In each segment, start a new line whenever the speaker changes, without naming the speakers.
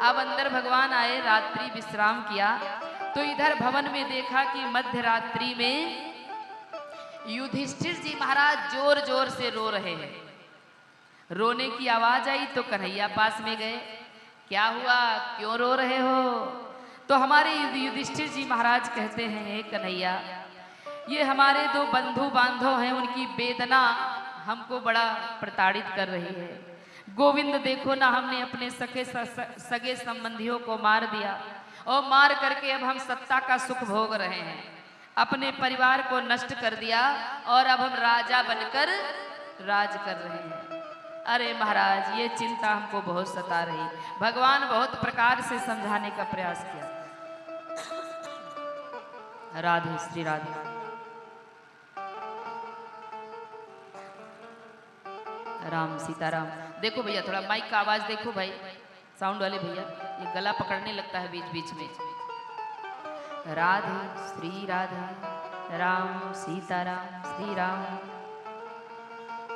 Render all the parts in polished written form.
अब अंदर भगवान आए, रात्रि विश्राम किया, तो इधर भवन में देखा कि मध्य रात्रि में युधिष्ठिर जी महाराज जोर जोर से रो रहे हैं। रोने की आवाज आई तो कन्हैया पास में गए। क्या हुआ, क्यों रो रहे हो? तो हमारे युधिष्ठिर जी महाराज कहते हैं, हे कन्हैया, ये हमारे दो बंधु बांधव हैं, उनकी वेदना हमको बड़ा प्रताड़ित कर रही है। गोविंद देखो ना, हमने अपने सगे संबंधियों को मार दिया और मार करके अब हम सत्ता का सुख भोग रहे हैं, अपने परिवार को नष्ट कर दिया और अब हम राजा बनकर राज कर रहे हैं। अरे महाराज, ये चिंता हमको बहुत सता रही। भगवान बहुत प्रकार से समझाने का प्रयास किया। राधे श्री राधे। राम सीताराम। देखो भैया, थोड़ा माइक का आवाज देखो भाई, साउंड वाले भैया, ये गला पकड़ने लगता है बीच बीच में। राधे श्री राधे, राम सीताराम, श्री राम,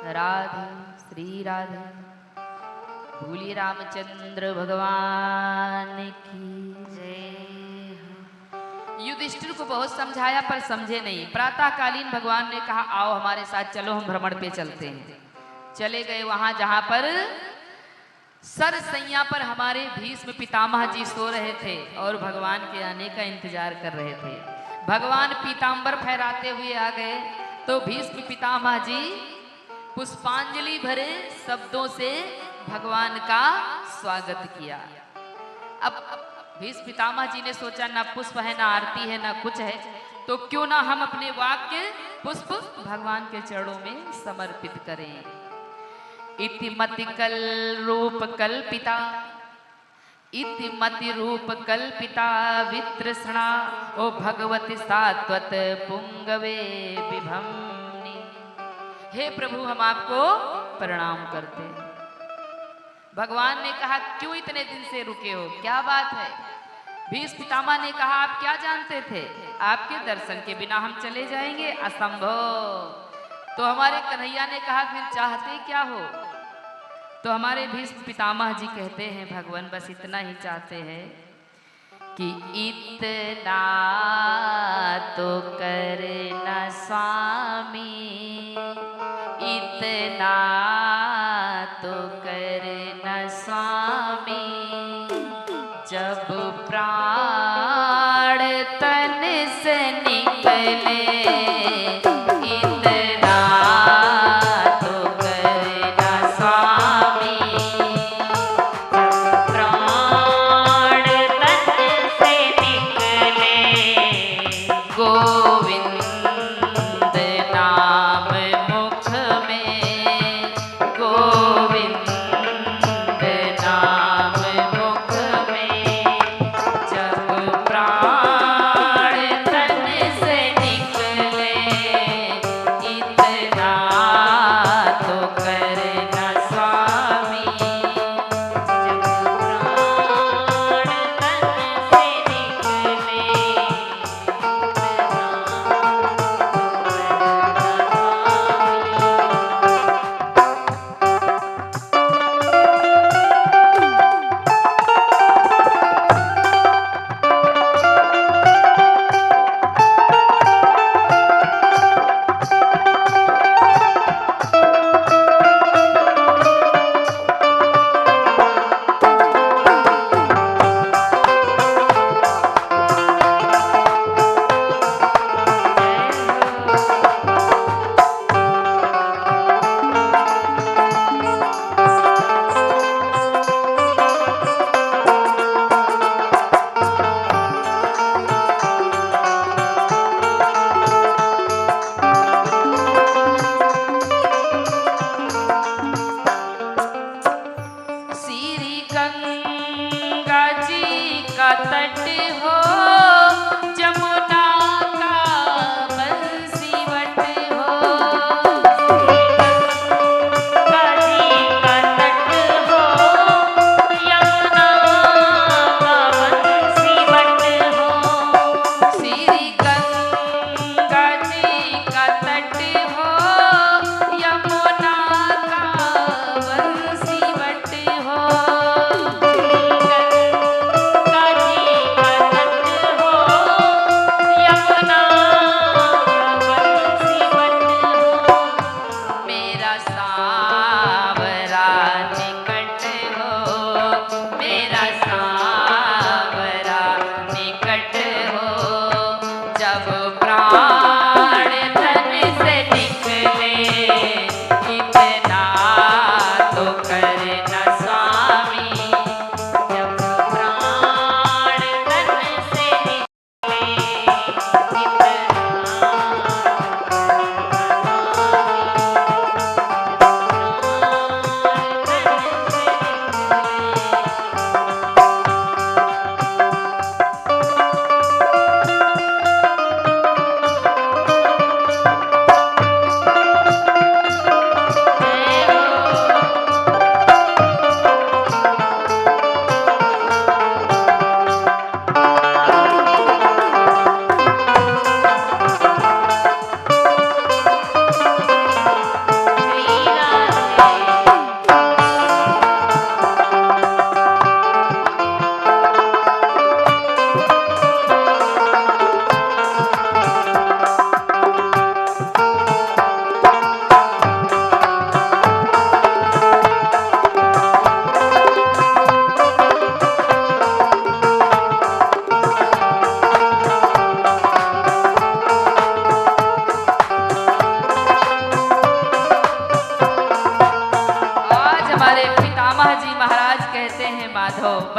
राधे श्री राधे। भूली रामचंद्र भगवान की जय। युधिष्ठिर को बहुत समझाया पर समझे नहीं। प्रातःकालीन भगवान ने कहा, आओ हमारे साथ चलो, हम भ्रमण पे चलते हैं। चले गए वहां जहां पर सरसैया पर हमारे भीष्म पितामह जी सो रहे थे और भगवान के आने का इंतजार कर रहे थे। भगवान पीतांबर फहराते हुए आ गए तो भीष्म पितामह जी पुष्पांजलि भरे शब्दों से भगवान का स्वागत किया। अब भीष्म पितामह जी ने सोचा, ना पुष्प है, ना आरती है, ना कुछ है, तो क्यों ना हम अपने वाक्य पुष्प भगवान के चरणों में समर्पित करें। इतिमति कल रूप कल्पिता, इतिमति रूप कल्पिता वित्रसणा, ओ भगवती सात्वत पुंगवे विभम्नि। हे प्रभु, हम आपको प्रणाम करते हैं। भगवान ने कहा, क्यों इतने दिन से रुके हो, क्या बात है? भीष्म पितामह ने कहा, आप क्या जानते थे, आपके दर्शन के बिना हम चले जाएंगे? असंभव। तो हमारे कन्हैया ने कहा, फिर चाहते क्या हो? तो हमारे भीष्म पितामह जी कहते हैं, भगवान बस इतना ही चाहते हैं कि इतना तो करना स्वामी, इतना तो करना स्वामी, जब प्राण तन से निकले,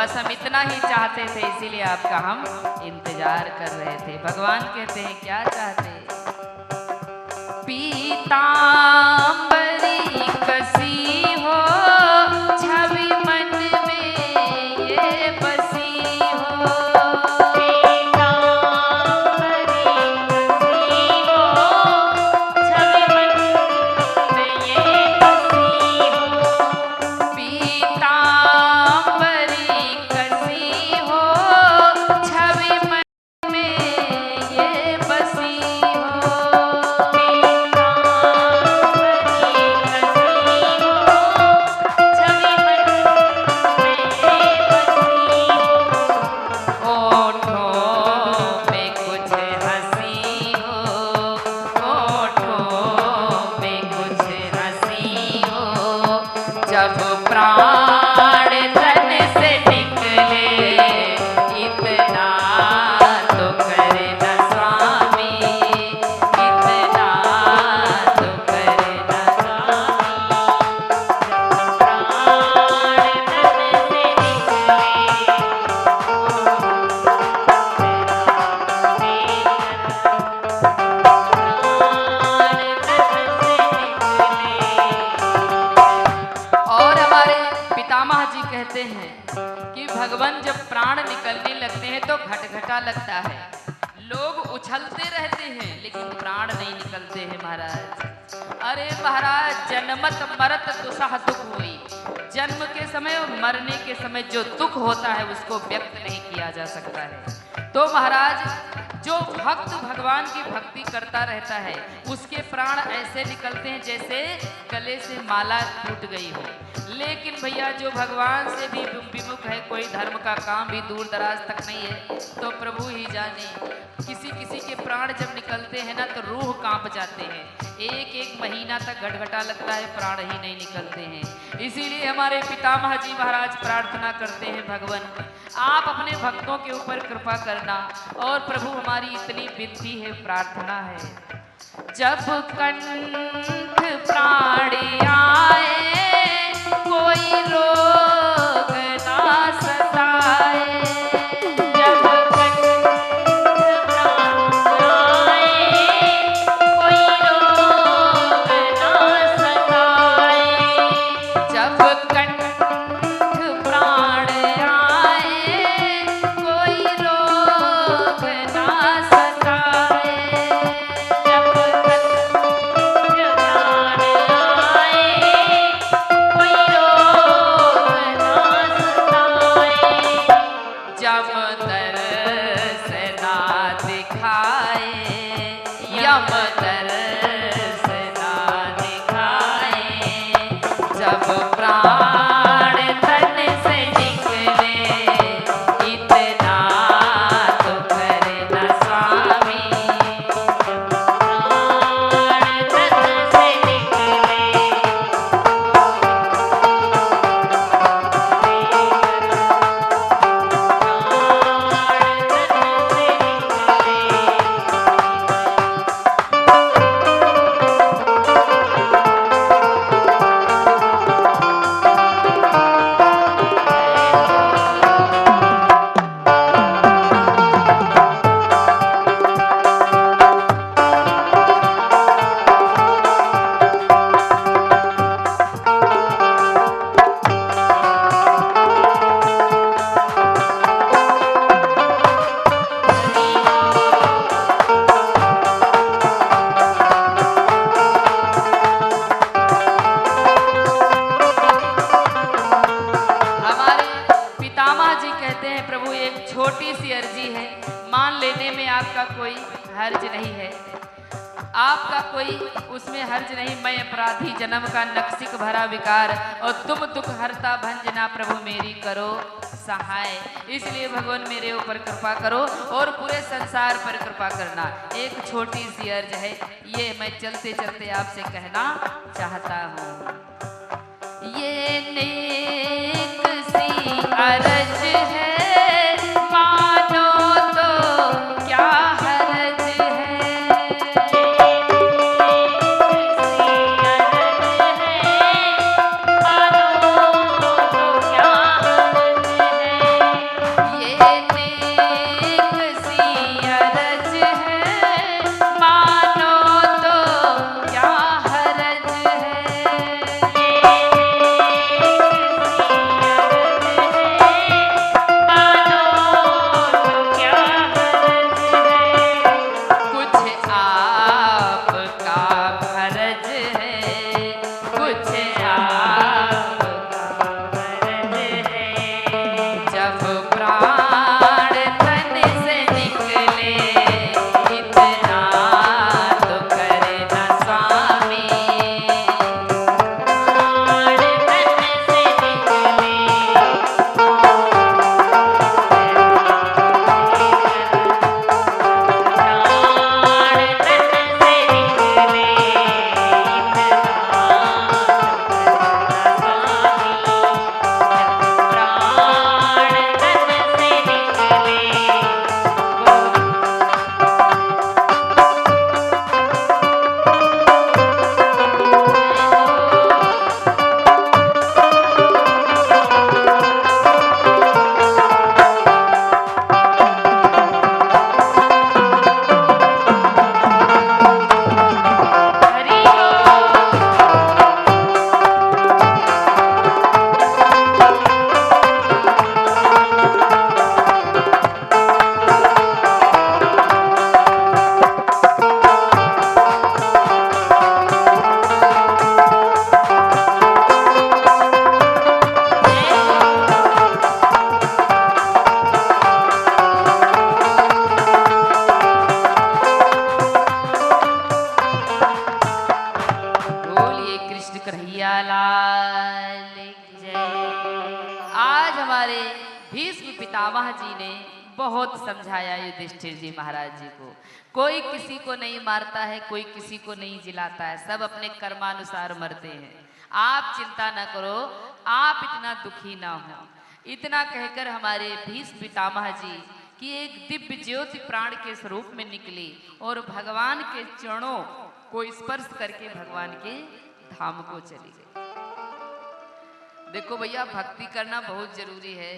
बस हम इतना ही चाहते थे, इसीलिए आपका हम इंतजार कर रहे थे। भगवान कहते हैं क्या चाहते? पीतांबरी कसी हो छवि मन में ये बसी हो। जब प्राण तन से निकले इतना तो करे न स्वामी, इतना तो करे न स्वामी। प्राण तन से निकले पितामह जी कहते हैं कि भगवान जब प्राण निकलने लगते हैं तो घटघटा लगता है, लोग उछलते रहते हैं लेकिन प्राण नहीं निकलते हैं महाराज। अरे महाराज जन्मत मरत दुसह दुख हुई, जन्म के समय और मरने के समय जो दुख होता है उसको व्यक्त नहीं किया जा सकता है। तो महाराज जो भक्त भगवान की भक्ति करता रहता है उसके प्राण ऐसे निकलते हैं जैसे गले से माला टूट गई हो। लेकिन भैया जो भगवान से भी विमुख है, कोई धर्म का काम भी दूर दराज तक नहीं है, तो प्रभु ही जाने किसी किसी के प्राण जब निकलते हैं ना तो रूह कांप जाते हैं, एक एक महीना तक घटघटा लगता है, प्राण ही नहीं निकलते हैं। इसीलिए हमारे पितामह जी महाराज प्रार्थना करते हैं, भगवान आप अपने भक्तों के ऊपर कृपा करना। और प्रभु हमारी इतनी विनती है, प्रार्थना है, जब कंठ प्राण आए कोई रोग ना सताए, जब कंठ प्राण आए कोई रोग ना सताए, जब कंठ प्राण आए कोई रोग ना सताए, जब कंठ प्राण आए कोई रोग ना सताए, जम दर्श ना दिखाए, यम दर्श ना दिखाए, जब प्राण तन से निकले इतना तो करे न स्वामी, प्राण तन से निकले छोटी सी अर्जी है, मान लेने में आपका कोई हर्ज नहीं है, आपका कोई उसमें हर्ज नहीं। मैं अपराधी जन्म का नक्सिक भरा विकार और तुम दुख हरता भंजना प्रभु मेरी करो सहाय। इसलिए भगवान मेरे ऊपर कृपा करो और पूरे संसार पर कृपा करना। एक छोटी सी अर्ज है, ये मैं चलते चलते आपसे कहना चाहता हूँ। ये नेक सी अर्ज है मानो तो क्या हर्ज है, मानो तो क्या हर्ज है, जब प्राण तन से निकले, इतना तो करना स्वामी।
प्राण तन से निकले, प्राण तन से निकले, प्राण तन से निकले। हरि
बोलिए कृष्ण कन्हैया लाल की जय। आज हमारे भीष्म पितामह जी ने बहुत समझाया युधिष्ठिर जी महाराज जी को। कोई किसी को नहीं मारता है, कोई किसी को नहीं जिलाता है, सब अपने कर्मानुसार मरते हैं। आप चिंता न करो, आप इतना दुखी ना हो। इतना कहकर हमारे भीष्म पितामह जी की एक दिव्य ज्योति प्राण के स्वरूप में निकली और भगवान के चरणों को स्पर्श करके भगवान के धाम को चली गई। देखो भैया, भक्ति करना बहुत जरूरी है।